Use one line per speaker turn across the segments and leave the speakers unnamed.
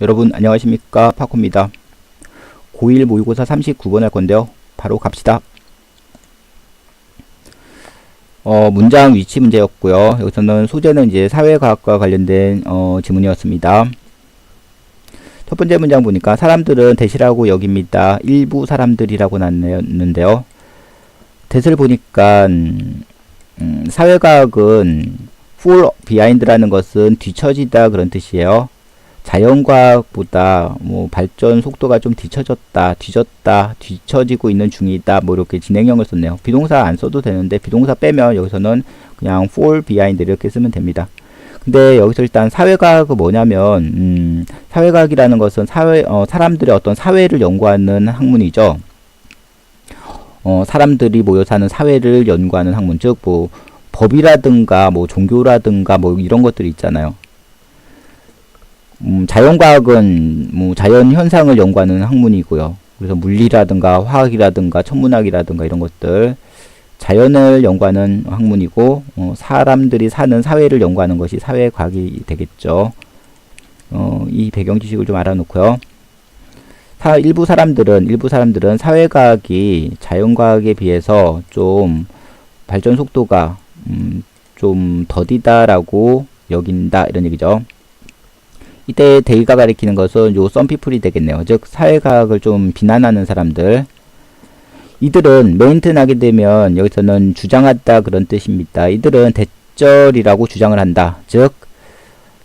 여러분 안녕하십니까, 파코입니다. 고1 모의고사 39번 할 건데요. 바로 갑시다. 문장 위치 문제였고요. 여기서는 소재는 이제 사회과학과 관련된 지문이었습니다. 첫 번째 문장 보니까 사람들은 대시라고 여깁니다. 일부 사람들이라고 나왔는데요. 대시를 보니까 사회과학은 fall behind라는 것은 뒤처지다 그런 뜻이에요. 자연과학보다 뭐 발전 속도가 좀 뒤처졌다, 뒤졌다, 뒤처지고 있는 중이다, 뭐 이렇게 진행형을 썼네요. 비동사 안 써도 되는데 비동사 빼면 여기서는 그냥 fall behind 이렇게 쓰면 됩니다. 근데 여기서 일단 사회과학은 뭐냐면 사회과학이라는 것은 사람들의 어떤 사회를 연구하는 학문이죠. 사람들이 모여 사는 사회를 연구하는 학문, 즉 뭐 법이라든가 뭐 종교라든가 뭐 이런 것들이 있잖아요. 자연과학은 뭐 자연 현상을 연구하는 학문이고요. 그래서 물리라든가 화학이라든가 천문학이라든가 이런 것들 자연을 연구하는 학문이고, 사람들이 사는 사회를 연구하는 것이 사회과학이 되겠죠. 이 배경 지식을 좀 알아놓고요. 일부 사람들은 사회과학이 자연과학에 비해서 좀 발전 속도가 좀 더디다라고 여긴다, 이런 얘기죠. 이때 데이가 가리키는 것은 요 some people이 되겠네요. 즉 사회과학을 좀 비난하는 사람들. 이들은 메인튼 하게 되면 여기서는 주장하다 그런 뜻입니다. 이들은 대절이라고 주장을 한다. 즉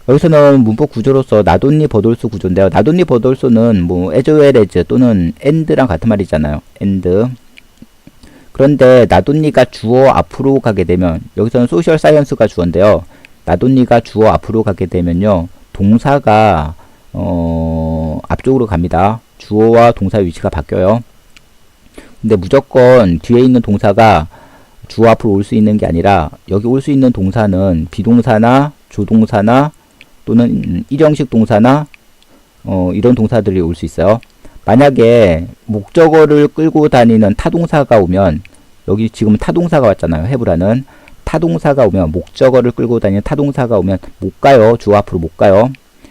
여기서는 문법 구조로서 나돈니 버돌소 구조인데요. 나돈니 버돌소는 뭐 as well as 또는 and랑 같은 말이잖아요. and. 그런데 나돈니가 주어 앞으로 가게 되면, 여기서는 소셜 사이언스가 주어인데요. 나돈니가 주어 앞으로 가게 되면요, 동사가 앞쪽으로 갑니다. 주어와 동사의 위치가 바뀌어요. 근데 무조건 뒤에 있는 동사가 주어 앞으로 올 수 있는 게 아니라, 여기 올 수 있는 동사는 비동사나 조동사나 또는 일형식 동사나 이런 동사들이 올 수 있어요. 만약에 목적어를 끌고 다니는 타동사가 오면, 여기 지금 타동사가 왔잖아요. 해부라는 타동사가 오면, 목적어를 끌고 다니는 타동사가 오면 못 가요. 주어 앞으로 못 가요.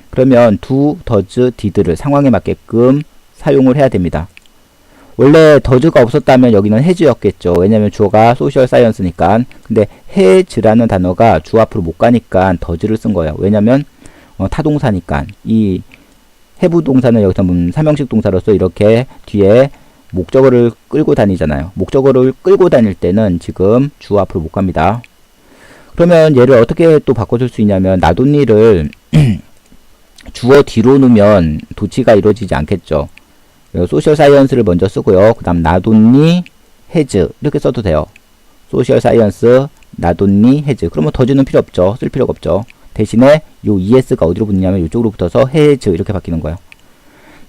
그러면 do, does, did를 상황에 맞게끔 사용을 해야 됩니다. 원래 does가 없었다면 여기는 has였겠죠. 왜냐면 주어가 소셜 사이언스니까. 근데 has라는 단어가 주어 앞으로 못 가니까 does를 쓴 거예요. 왜냐면 타동사니까. 이 have 동사는 여기서 삼형식 동사로서 이렇게 뒤에 목적어를 끌고 다니잖아요. 목적어를 끌고 다닐 때는 지금 주어 앞으로 못 갑니다. 그러면 얘를 어떻게 또 바꿔줄 수 있냐면, 나돈니를 주어 뒤로 놓으면 도치가 이루어지지 않겠죠. 소셜 사이언스를 먼저 쓰고요. 그 다음 나돈니 해즈 이렇게 써도 돼요. 소셜 사이언스 나돈니 해즈. 그러면 더즈는 필요 없죠. 쓸 필요가 없죠. 대신에 요 es가 어디로 붙냐면 이쪽으로 붙어서 해즈 이렇게 바뀌는 거예요.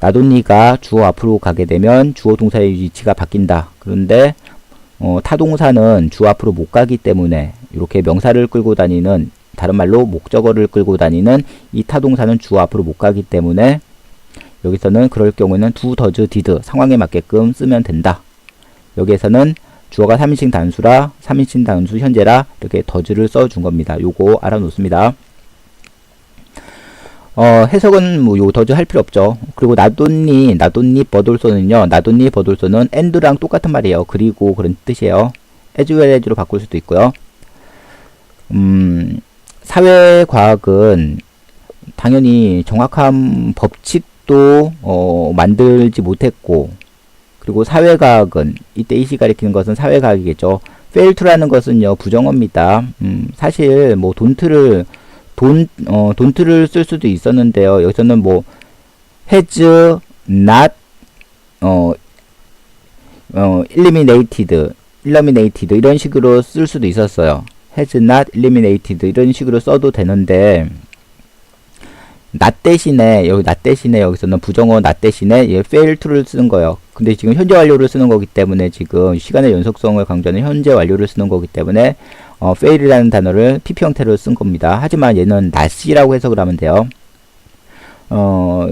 나돈니가 주어 앞으로 가게 되면 주어 동사의 위치가 바뀐다. 그런데 타동사는 주어 앞으로 못 가기 때문에 이렇게 명사를 끌고 다니는, 다른 말로 목적어를 끌고 다니는 이 타동사는 주어 앞으로 못 가기 때문에 여기서는 그럴 경우에는 do, does, did 상황에 맞게끔 쓰면 된다. 여기에서는 주어가 3인칭 단수라 3인칭 단수 현재라 이렇게 does를 써준 겁니다. 요거 알아놓습니다. 해석은 뭐 요 does 할 필요 없죠. 그리고 나돈니 버돌소는요, 나돈니 버돌소는 and랑 똑같은 말이에요. 그리고 그런 뜻이에요. as well as로 바꿀 수도 있고요. 사회과학은 당연히 정확한 법칙도 만들지 못했고, 그리고 사회과학은 이때 이시 가리키는 것은 사회과학이겠죠. fail to라는 것은요 부정어입니다. 사실 뭐 don't를 쓸 수도 있었는데요. 여기서는 뭐 has not eliminated 이런 식으로 쓸 수도 있었어요. has not eliminated 이런 식으로 써도 되는데, not 대신에 여기서는 부정어 not 대신에 fail to를 쓰는 거예요. 근데 지금 현재 완료를 쓰는 거기 때문에, 지금 시간의 연속성을 강조하는 현재 완료를 쓰는 거기 때문에 fail이라는 단어를 pp 형태로 쓴 겁니다. 하지만 얘는 not이라고 해석을 하면 돼요.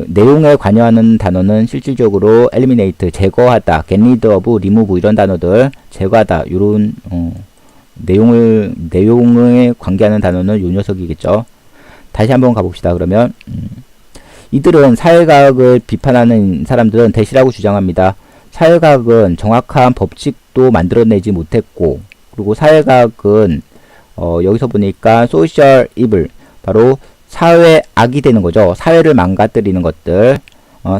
내용에 관여하는 단어는 실질적으로 eliminate 제거하다, get rid of, remove 이런 단어들 제거하다, 이런 내용에 관계하는 단어는 요 녀석이겠죠. 다시 한번 가봅시다. 그러면 이들은 사회과학을 비판하는 사람들은 대시라고 주장합니다. 사회과학은 정확한 법칙도 만들어내지 못했고, 그리고 사회과학은 여기서 보니까 소셜 이블, 바로 사회악이 되는 거죠. 사회를 망가뜨리는 것들,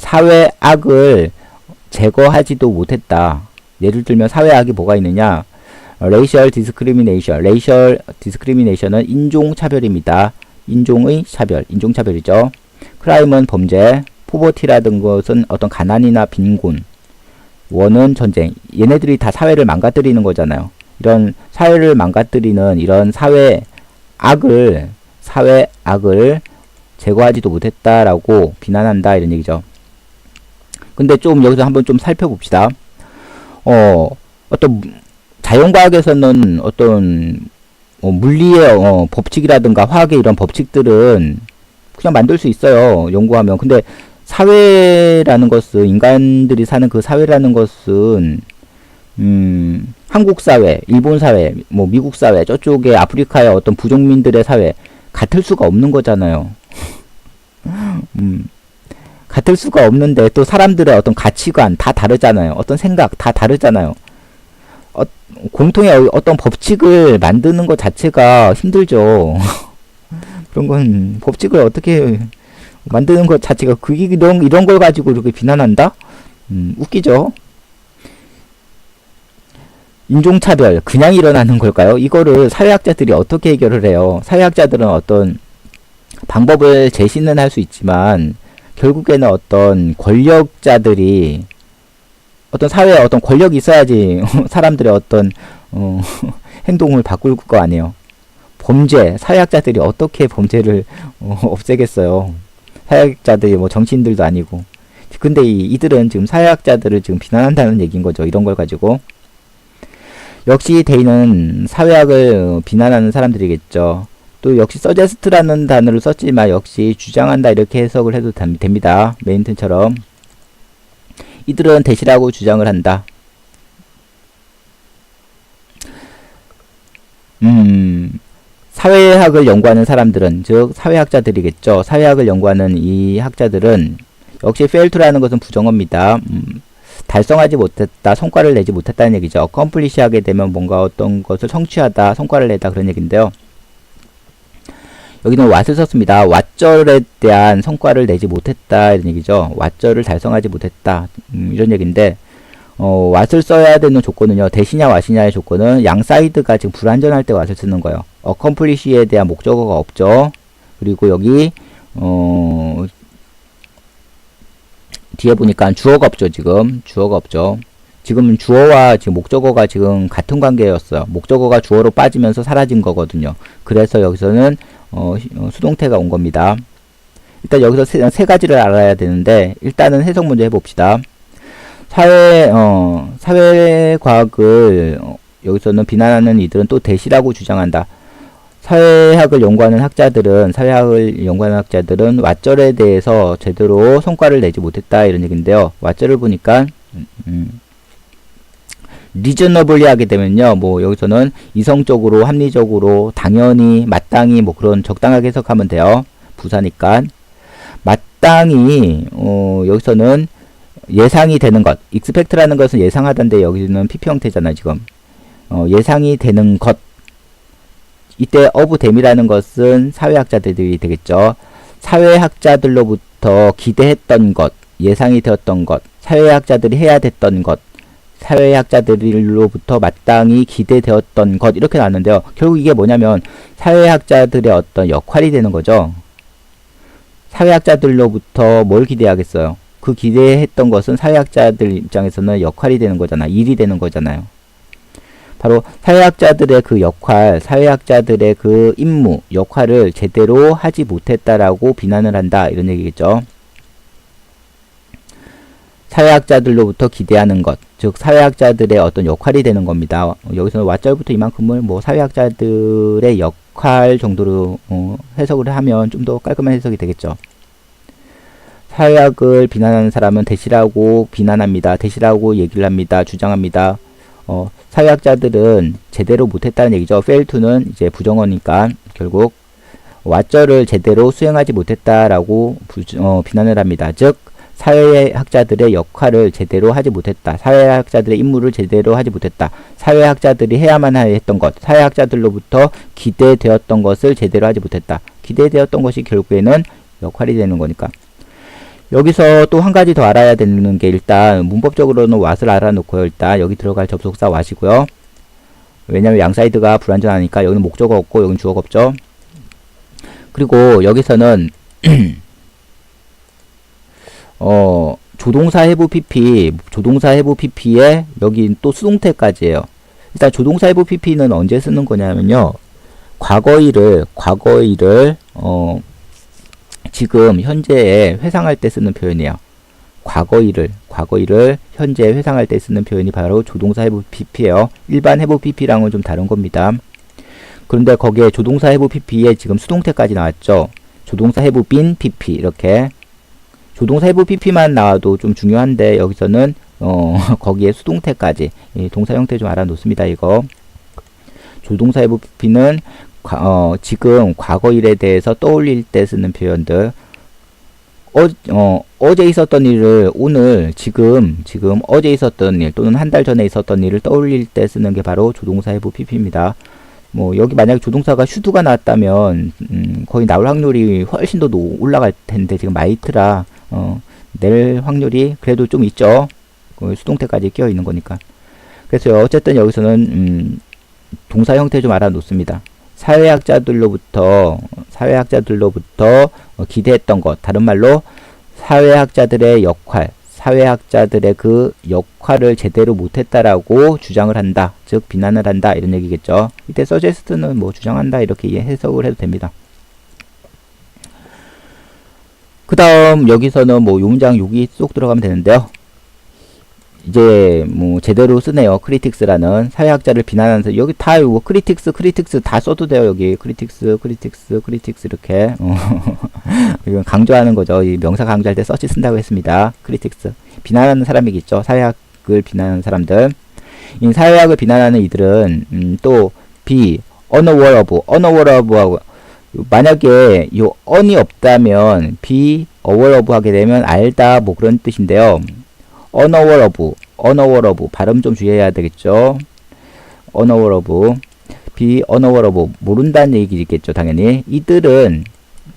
사회악을 제거하지도 못했다. 예를 들면 사회악이 뭐가 있느냐? 레이셜 디스크리미네이션. 레이셜 디스크리미네이션은 인종차별입니다. 인종의 차별, 인종차별이죠. 크라임은 범죄, 포버티라든 것은 어떤 가난이나 빈곤, 원은 전쟁. 얘네들이 다 사회를 망가뜨리는 거잖아요. 이런 사회를 망가뜨리는 이런 사회악을 제거하지도 못했다라고 비난한다, 이런 얘기죠. 근데 좀 여기서 한번 좀 살펴봅시다. 어떤 자연과학에서는 어떤 물리의 법칙이라든가 화학의 이런 법칙들은 그냥 만들 수 있어요. 연구하면. 근데 사회라는 것은, 인간들이 사는 그 사회라는 것은 한국 사회, 일본 사회, 뭐 미국 사회, 저쪽에 아프리카의 어떤 부족민들의 사회 같을 수가 없는 거잖아요. 같을 수가 없는데 또 사람들의 어떤 가치관 다 다르잖아요. 어떤 생각 다 다르잖아요. 공통의 어떤 법칙을 만드는 것 자체가 힘들죠. 그런 건 법칙을 어떻게 만드는 것 자체가 이런 걸 가지고 이렇게 비난한다? 웃기죠. 인종차별 그냥 일어나는 걸까요? 이거를 사회학자들이 어떻게 해결을 해요? 사회학자들은 어떤 방법을 제시는 할 수 있지만 결국에는 어떤 권력자들이 어떤 사회에 어떤 권력이 있어야지 사람들의 어떤 행동을 바꿀 거 아니에요. 범죄, 사회학자들이 어떻게 범죄를 없애겠어요. 사회학자들이 뭐 정치인들도 아니고. 근데 이들은 지금 사회학자들을 지금 비난한다는 얘기인 거죠. 이런 걸 가지고. 역시 데이는 사회학을 비난하는 사람들이겠죠. 또 역시 서제스트라는 단어를 썼지만 역시 주장한다 이렇게 해석을 해도 됩니다. 메인튼처럼. 이들은 대시라고 주장을 한다. 사회학을 연구하는 사람들은, 즉 사회학자들이겠죠. 사회학을 연구하는 이 학자들은 역시 failto라는 것은 부정어입니다. 달성하지 못했다, 성과를 내지 못했다는 얘기죠. accomplish 하게 되면 뭔가 어떤 것을 성취하다, 성과를 내다 그런 얘기인데요. 여기는 what을 썼습니다. what절에 대한 성과를 내지 못했다 이런 얘기죠. what절을 달성하지 못했다 이런 얘기인데 what을 써야 되는 조건은요. 대시냐 what이냐의 조건은 양 사이드가 지금 불완전할 때 what을 쓰는 거예요. accomplish에 대한 목적어가 없죠. 그리고 여기 뒤에 보니까 주어가 없죠. 지금 주어가 없죠. 지금 주어와 지금 목적어가 지금 같은 관계였어요. 목적어가 주어로 빠지면서 사라진 거거든요. 그래서 여기서는 수동태가 온 겁니다. 일단 여기서 세 가지를 알아야 되는데 일단은 해석 먼저 해봅시다. 사회과학을 여기서는 비난하는 이들은 또 대시라고 주장한다. 사회학을 연구하는 학자들은 왓절에 대해서 제대로 성과를 내지 못했다 이런 얘기인데요. 왓절을 보니까 리저너블리 하게 되면요. 뭐 여기서는 이성적으로, 합리적으로, 당연히, 마땅히 뭐 그런 적당하게 해석하면 돼요. 부사니까. 마땅히 여기서는 예상이 되는 것. expect라는 것은 예상하던데 여기는 PP 형태잖아요, 지금. 예상이 되는 것. 이때 of them이라는 것은 사회학자들이 되겠죠. 사회학자들로부터 기대했던 것, 예상이 되었던 것, 사회학자들이 해야 됐던 것, 사회학자들로부터 마땅히 기대되었던 것 이렇게 나왔는데요. 결국 이게 뭐냐면 사회학자들의 어떤 역할이 되는 거죠. 사회학자들로부터 뭘 기대하겠어요? 그 기대했던 것은 사회학자들 입장에서는 역할이 되는 거잖아요. 일이 되는 거잖아요. 바로 사회학자들의 그 역할, 사회학자들의 그 임무, 역할을 제대로 하지 못했다라고 비난을 한다. 이런 얘기겠죠. 사회학자들로부터 기대하는 것, 즉 사회학자들의 어떤 역할이 되는 겁니다. 여기서는 왓절부터 이만큼을 뭐 사회학자들의 역할 정도로 해석을 하면 좀 더 깔끔한 해석이 되겠죠. 사회학을 비난하는 사람은 대시라고 비난합니다. 대시라고 얘기를 합니다. 주장합니다. 사회학자들은 제대로 못했다는 얘기죠. fail to는 이제 부정어니까 결국 왓절을 제대로 수행하지 못했다라고 비난을 합니다. 즉 사회학자들의 역할을 제대로 하지 못했다. 사회학자들의 임무를 제대로 하지 못했다. 사회학자들이 해야만 했던 것, 사회학자들로부터 기대되었던 것을 제대로 하지 못했다. 기대되었던 것이 결국에는 역할이 되는 거니까. 여기서 또 한 가지 더 알아야 되는 게 일단 문법적으로는 what을 알아놓고요. 일단 여기 들어갈 접속사 what이고요. 왜냐면 양사이드가 불완전하니까 여기는 목적어 없고 여기는 주어가 없죠. 그리고 여기서는 조동사 해부 PP에 여기 또 수동태까지예요. 일단 조동사 해부 PP는 언제 쓰는 거냐면요. 과거일을 지금 현재에 회상할 때 쓰는 표현이에요. 과거일을 현재 회상할 때 쓰는 표현이 바로 조동사 해부 PP예요. 일반 해부 PP랑은 좀 다른 겁니다. 그런데 거기에 조동사 해부 PP에 지금 수동태까지 나왔죠. 조동사 해부 빈 PP 이렇게 조동사 해부 PP만 나와도 좀 중요한데 여기서는 거기에 수동태까지 동사 형태 좀 알아놓습니다. 이거 조동사 해부 PP는 지금 과거일에 대해서 떠올릴 때 쓰는 표현들 어제 있었던 일을 오늘 지금 어제 있었던 일 또는 한 달 전에 있었던 일을 떠올릴 때 쓰는 게 바로 조동사 해부 PP입니다. 뭐 여기 만약에 조동사가 슈드가 나왔다면 거의 나올 확률이 훨씬 더 올라갈 텐데 지금 마이트라 낼 확률이 그래도 좀 있죠. 수동태까지 끼어 있는 거니까. 그래서 어쨌든 여기서는 동사 형태 좀 알아놓습니다. 사회학자들로부터 기대했던 것, 다른 말로 사회학자들의 역할, 사회학자들의 그 역할을 제대로 못했다라고 주장을 한다, 즉 비난을 한다 이런 얘기겠죠. 이때 suggest는 뭐 주장한다 이렇게 해석을 해도 됩니다. 그 다음 여기서는 뭐 요 문장 여기 쏙 들어가면 되는데요. 이제 뭐 제대로 쓰네요. 크리틱스라는 사회학자를 비난하는 여기 다 이거 크리틱스 다 써도 돼요. 여기 크리틱스 이렇게 이건 강조하는 거죠. 이 명사 강조할 때 서치 쓴다고 했습니다. 크리틱스 비난하는 사람이겠죠. 사회학을 비난하는 사람들. 이 사회학을 비난하는 이들은 또 be unaware of하고 만약에 요 on이 없다면 be aware of 하게 되면 알다 뭐 그런 뜻인데요. unaware of 발음 좀 주의해야 되겠죠. unaware of be unaware of 모른다는 얘기겠죠. 당연히 이들은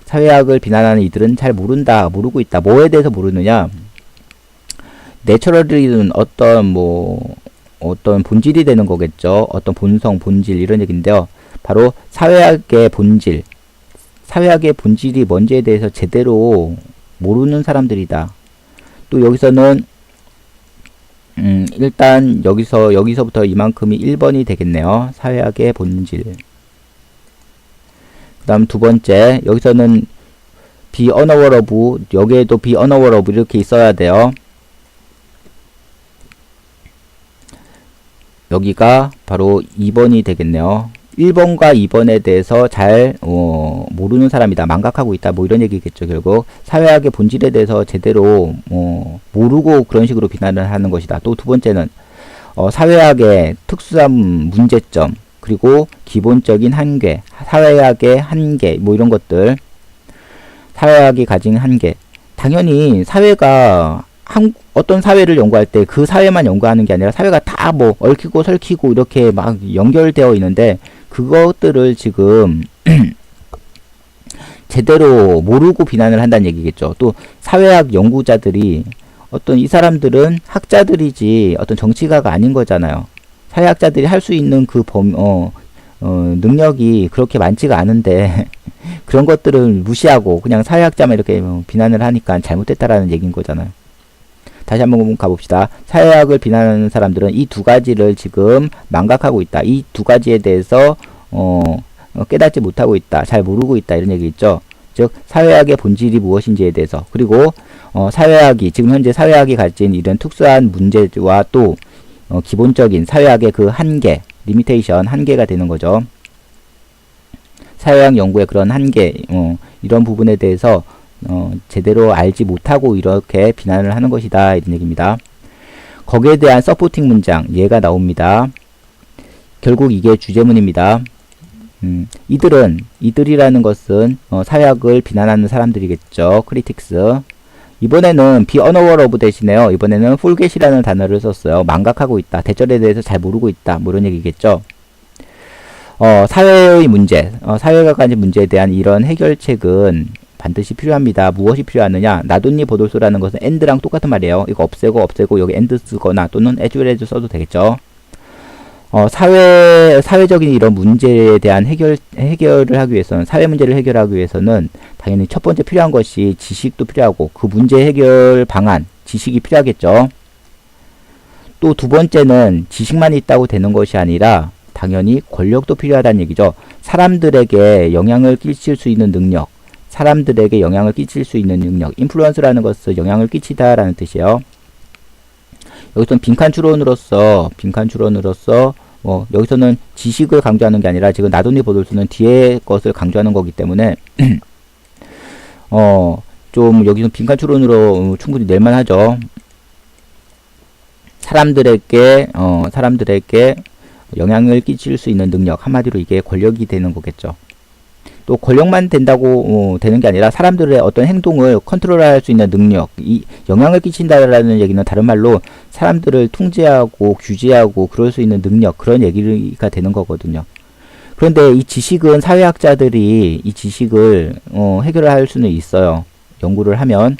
사회학을 비난하는 이들은 잘 모르고 있다. 뭐에 대해서 모르느냐? 내처럴리는 어떤 본질이 되는 거겠죠. 어떤 본성, 본질 이런 얘기인데요. 바로 사회학의 본질이 뭔지에 대해서 제대로 모르는 사람들이다. 또 여기서는 일단 여기서부터 이만큼이 1번이 되겠네요. 사회학의 본질. 그 다음 두 번째, 여기서는 be unaware of, 여기에도 be unaware of 이렇게 있어야 돼요. 여기가 바로 2번이 되겠네요. 1번과 2번에 대해서 잘 모르는 사람이다. 망각하고 있다. 뭐 이런 얘기겠죠. 결국 사회학의 본질에 대해서 제대로 모르고 그런 식으로 비난을 하는 것이다. 또 두 번째는 사회학의 특수한 문제점 그리고 기본적인 한계, 사회학의 한계 뭐 이런 것들 사회학이 가진 한계 당연히 사회가 어떤 사회를 연구할 때 그 사회만 연구하는 게 아니라 사회가 다 뭐 얽히고 설키고 이렇게 막 연결되어 있는데 그것들을 지금 제대로 모르고 비난을 한다는 얘기겠죠. 또 사회학 연구자들이 이 사람들은 학자들이지 어떤 정치가가 아닌 거잖아요. 사회학자들이 할 수 있는 그 능력이 그렇게 많지가 않은데 그런 것들을 무시하고 그냥 사회학자만 이렇게 비난을 하니까 잘못됐다라는 얘기인 거잖아요. 다시 한번 가봅시다. 사회학을 비난하는 사람들은 이 두 가지를 지금 망각하고 있다. 이 두 가지에 대해서 깨닫지 못하고 있다. 잘 모르고 있다. 이런 얘기겠죠. 즉 사회학의 본질이 무엇인지에 대해서 그리고 지금 현재 사회학이 가진 이런 특수한 문제와 또 기본적인 사회학의 그 한계, 리미테이션, 한계가 되는 거죠. 사회학 연구의 그런 한계, 이런 부분에 대해서 제대로 알지 못하고 이렇게 비난을 하는 것이다 이런 얘기입니다. 거기에 대한 서포팅 문장 얘가 나옵니다. 결국 이게 주제문입니다. 이들이라는 것은 사회학을 비난하는 사람들이겠죠. 크리틱스. 이번에는 be unaware of 대신에요. 이번에는 forget이라는 단어를 썼어요. 망각하고 있다. 대절에 대해서 잘 모르고 있다. 뭐 이런 얘기겠죠. 사회의 문제, 사회가 가진 문제에 대한 이런 해결책은 반드시 필요합니다. 무엇이 필요하느냐? 나돈니 보돌소라는 것은 and랑 똑같은 말이에요. 이거 없애고 여기 and 쓰거나 또는 as well as 써도 되겠죠. 사회적인 이런 문제에 대한 해결을 하기 위해서는, 사회 문제를 해결하기 위해서는 당연히 첫 번째 필요한 것이 지식도 필요하고 그 문제 해결 방안, 지식이 필요하겠죠. 또 두 번째는 지식만 있다고 되는 것이 아니라 당연히 권력도 필요하다는 얘기죠. 사람들에게 영향을 끼칠 수 있는 능력, 인플루언스라는 것은 영향을 끼치다라는 뜻이에요. 여기서는 빈칸 추론으로서 여기서는 지식을 강조하는 게 아니라 지금 나돈니 보돌스는 뒤에 것을 강조하는 거기 때문에 좀 여기서 빈칸 추론으로 충분히 낼만하죠. 사람들에게 영향을 끼칠 수 있는 능력, 한마디로 이게 권력이 되는 거겠죠. 또 권력만 된다고 되는 게 아니라 사람들의 어떤 행동을 컨트롤할 수 있는 능력, 이 영향을 끼친다라는 얘기는 다른 말로 사람들을 통제하고 규제하고 그럴 수 있는 능력, 그런 얘기가 되는 거거든요. 그런데 이 지식은 사회학자들이 이 지식을 해결할 수는 있어요. 연구를 하면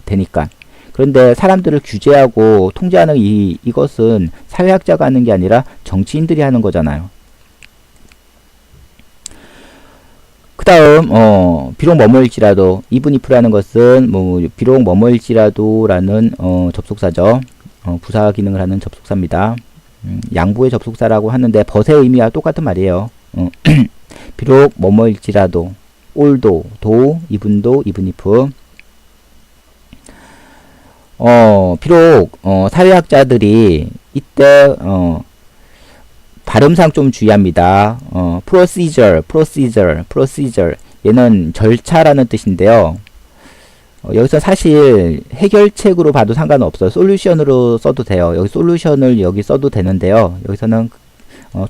되니까. 그런데 사람들을 규제하고 통제하는 이것은 사회학자가 하는 게 아니라 정치인들이 하는 거잖아요. 그 다음 비록 머물지라도, even if라는 것은 비록 머물지라도라는 접속사죠. 부사 기능을 하는 접속사입니다. 양보의 접속사라고 하는데 벗의 의미와 똑같은 말이에요. 비록 머물지라도, although, though, even도, even if. 비록 사회학자들이 이때 발음상 좀 주의합니다. procedure. 얘는 절차라는 뜻인데요. 여기서 사실 해결책으로 봐도 상관은 없어요. 솔루션으로 써도 돼요. 여기 솔루션을 여기 써도 되는데요. 여기서는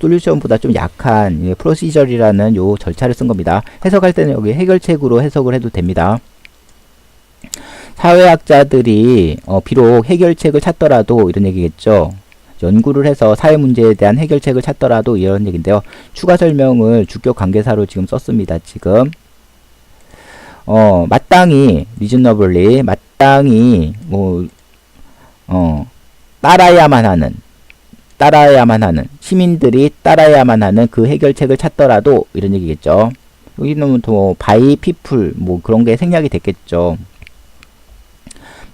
솔루션보다 좀 약한 procedure이라는 요 절차를 쓴 겁니다. 해석할 때는 여기 해결책으로 해석을 해도 됩니다. 사회학자들이 비록 해결책을 찾더라도 이런 얘기겠죠. 연구를 해서 사회 문제에 대한 해결책을 찾더라도 이런 얘기인데요. 추가 설명을 주격 관계사로 지금 썼습니다. 지금 마땅히 reasonably 마땅히 따라야만 하는 시민들이 따라야만 하는 그 해결책을 찾더라도 이런 얘기겠죠. 여기는 또 by people 그런 게 생략이 됐겠죠.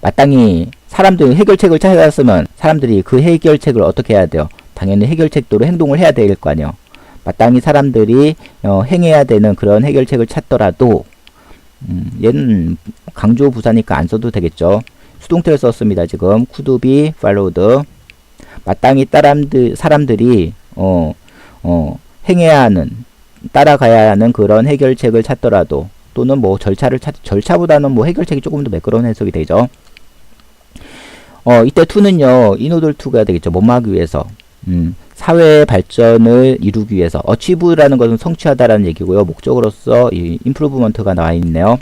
마땅히 사람들이 해결책을 찾았으면 사람들이 그 해결책을 어떻게 해야 돼요? 당연히 해결책대로 행동을 해야 될 거 아니에요. 마땅히 사람들이 행해야 되는 그런 해결책을 찾더라도 얘는 강조 부사니까 안 써도 되겠죠. 수동태를 썼습니다. 지금 could be followed. 마땅히 사람들이 행해야 하는, 따라가야 하는 그런 해결책을 찾더라도, 또는 절차보다는 해결책이 조금 더 매끄러운 해석이 되죠. 이때 to는요, in order to가 되겠죠. 뭐뭐 하기 위해서. 사회 발전을 이루기 위해서. achieve라는 것은 성취하다라는 얘기고요. 목적으로서 이 improvement가 나와 있네요.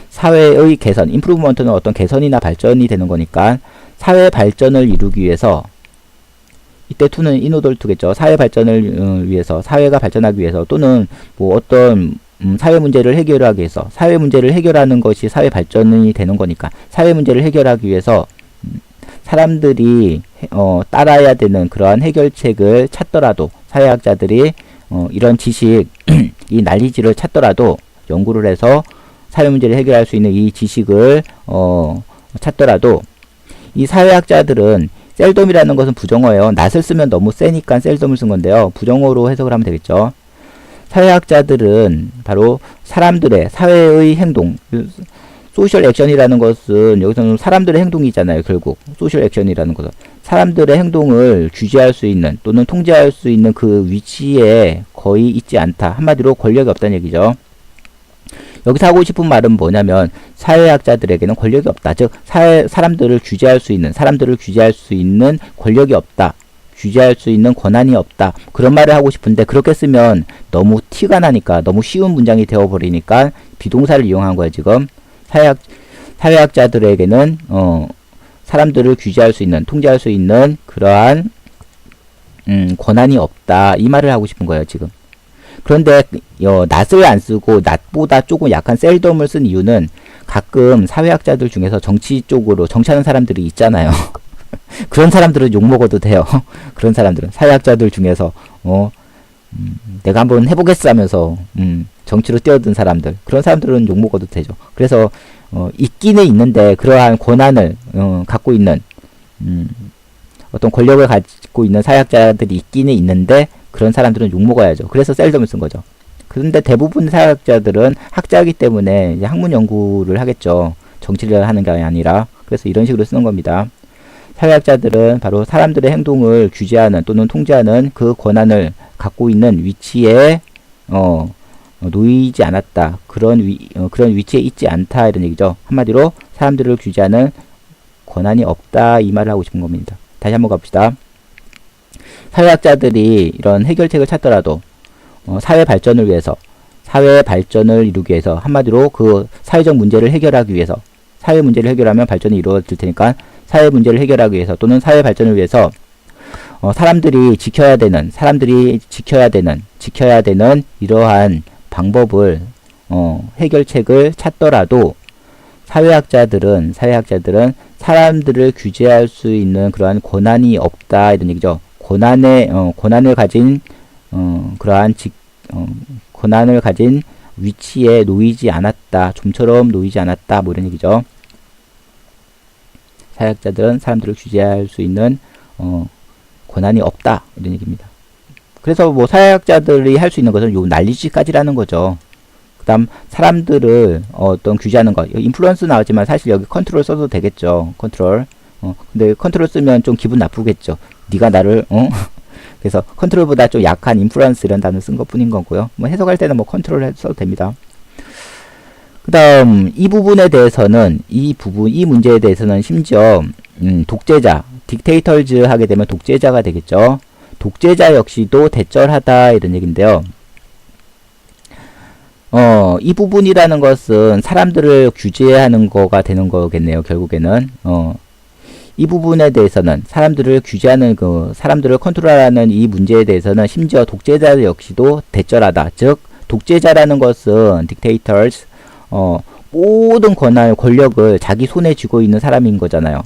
사회의 개선, improvement는 어떤 개선이나 발전이 되는 거니까 사회 발전을 이루기 위해서, 이때 to는 in order to겠죠. 사회 발전을 위해서, 사회가 발전하기 위해서, 또는 어떤 사회 문제를 해결하기 위해서, 사회 문제를 해결하는 것이 사회 발전이 되는 거니까 사회 문제를 해결하기 위해서 사람들이 따라야 되는 그러한 해결책을 찾더라도, 사회학자들이 이런 지식, 이 난리지를 찾더라도, 연구를 해서 사회 문제를 해결할 수 있는 이 지식을 찾더라도, 이 사회학자들은 셀덤이라는 것은 부정어예요. 낫을 쓰면 너무 세니까 셀덤을 쓴 건데요. 부정어로 해석을 하면 되겠죠. 사회학자들은 바로 사람들의, 사회의 행동, 소셜 액션이라는 것은 여기서는 사람들의 행동이잖아요. 결국 소셜 액션이라는 것은 사람들의 행동을 규제할 수 있는 또는 통제할 수 있는 그 위치에 거의 있지 않다. 한마디로 권력이 없다는 얘기죠. 여기서 하고 싶은 말은 뭐냐면 사회학자들에게는 권력이 없다. 즉 사람들을 규제할 수 있는 권력이 없다. 규제할 수 있는 권한이 없다. 그런 말을 하고 싶은데 그렇게 쓰면 너무 티가 나니까 너무 쉬운 문장이 되어버리니까 비동사를 이용한 거예요. 지금 사회학자들에게는 사람들을 규제할 수 있는 통제할 수 있는 그러한 권한이 없다. 이 말을 하고 싶은 거예요. 지금. 그런데 not을 안 쓰고 not보다 조금 약한 셀덤을 쓴 이유는 가끔 사회학자들 중에서 정치 쪽으로 정치하는 사람들이 있잖아요. 그런 사람들은 욕먹어도 돼요. 그런 사람들은 사회학자들 중에서 내가 한번 해보겠어 하면서 정치로 뛰어든 사람들, 그런 사람들은 욕먹어도 되죠. 그래서 있기는 있는데 그러한 권한을 갖고 있는 어떤 권력을 가지고 있는 사회학자들이 있기는 있는데 그런 사람들은 욕먹어야죠. 그래서 셀덤을 쓴 거죠. 그런데 대부분 사회학자들은 학자이기 때문에 이제 학문 연구를 하겠죠. 정치를 하는 게 아니라. 그래서 이런 식으로 쓰는 겁니다. 사회학자들은 바로 사람들의 행동을 규제하는 또는 통제하는 그 권한을 갖고 있는 위치에 놓이지 않았다. 그런 위치에 있지 않다. 이런 얘기죠. 한마디로 사람들을 규제하는 권한이 없다. 이 말을 하고 싶은 겁니다. 다시 한번 가봅시다. 사회학자들이 이런 해결책을 찾더라도 사회 발전을 위해서, 사회 발전을 이루기 위해서, 한마디로 그 사회적 문제를 해결하기 위해서, 사회 문제를 해결하면 발전이 이루어질 테니까 사회 문제를 해결하기 위해서 또는 사회 발전을 위해서 사람들이 지켜야 되는 이러한 방법을 해결책을 찾더라도 사회학자들은 사람들을 규제할 수 있는 그러한 권한이 없다. 이런 얘기죠. 권한을 가진 권한을 가진 위치에 놓이지 않았다. 좀처럼 놓이지 않았다. 뭐 이런 얘기죠. 사회학자들은 사람들을 규제할 수 있는 권한이 없다. 이런 얘기입니다. 그래서 뭐 사회학자들이 할 수 있는 것은 요 난리지까지라는 거죠. 그 다음 사람들을 어떤 규제하는 것, 인플루언스 나오지만 사실 여기 컨트롤 써도 되겠죠. 컨트롤. 근데 컨트롤 쓰면 좀 기분 나쁘겠죠. 네가 나를 그래서 컨트롤보다 좀 약한 인플루언스 이런 단어 쓴 것 뿐인 거고요. 뭐 해석할 때는 뭐 컨트롤 써도 됩니다. 그 다음 이 부분에 대해서는 이 문제에 대해서는 심지어 독재자, 딕테이터즈 하게 되면 독재자가 되겠죠. 독재자 역시도 대절하다 이런 얘기인데요. 이 부분이라는 것은 사람들을 규제하는 거가 되는 거겠네요. 결국에는 이 부분에 대해서는 사람들을 규제하는 사람들을 컨트롤하는 이 문제에 대해서는 심지어 독재자 역시도 대절하다. 즉 독재자라는 것은 dictators 모든 권력을 자기 손에 쥐고 있는 사람인 거잖아요.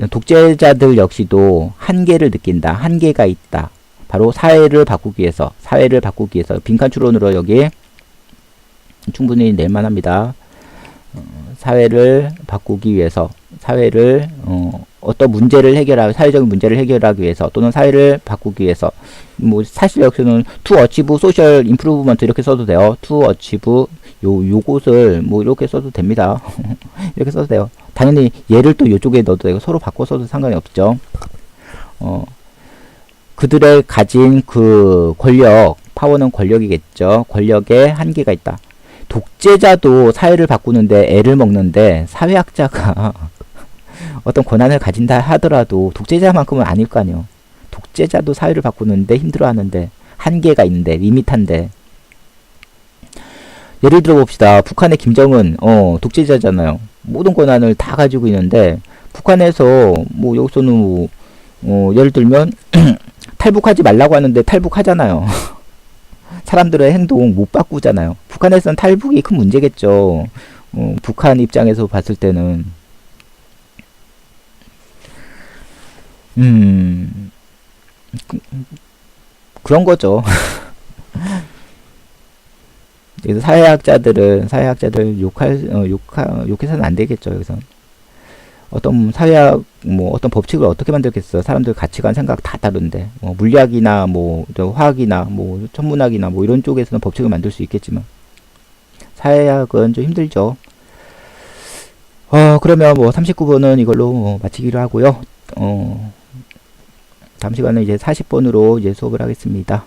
독재자들 역시도 한계를 느낀다. 한계가 있다. 바로 사회를 바꾸기 위해서 빈칸 추론으로 여기 충분히 낼만합니다. 사회를 바꾸기 위해서 사회를 어떤 문제를 해결하고 사회적인 문제를 해결하기 위해서 또는 사회를 바꾸기 위해서 뭐 사실 여기서는 to achieve social improvement 이렇게 써도 돼요. to achieve 요것을 뭐 이렇게 써도 됩니다. 이렇게 써도 돼요. 당연히 얘를 또 요쪽에 넣어도 되고 서로 바꿔 써도 상관이 없죠. 그들의 가진 그 권력, 파워는 권력이겠죠. 권력에 한계가 있다. 독재자도 사회를 바꾸는데 애를 먹는데 사회학자가 어떤 권한을 가진다 하더라도 독재자만큼은 아닐 거 아니에요. 독재자도 사회를 바꾸는데 힘들어하는데 한계가 있는데 리밋한데. 예를 들어 봅시다. 북한의 김정은 독재자잖아요. 모든 권한을 다 가지고 있는데 북한에서 뭐 여기서는 예를 들면 탈북하지 말라고 하는데 탈북하잖아요. 사람들의 행동 못 바꾸잖아요. 북한에서는 탈북이 큰 문제겠죠. 북한 입장에서 봤을 때는 그런 거죠. 그래서 사회학자들 욕해서는 안 되겠죠. 여기서 어떤 사회학 어떤 법칙을 어떻게 만들겠어? 사람들 가치관 생각 다 다른데 물리학이나 화학이나 천문학이나 이런 쪽에서는 법칙을 만들 수 있겠지만 사회학은 좀 힘들죠. 그러면 39번은 이걸로 마치기로 하고요. 다음 시간에 이제 40번으로 이제 수업을 하겠습니다.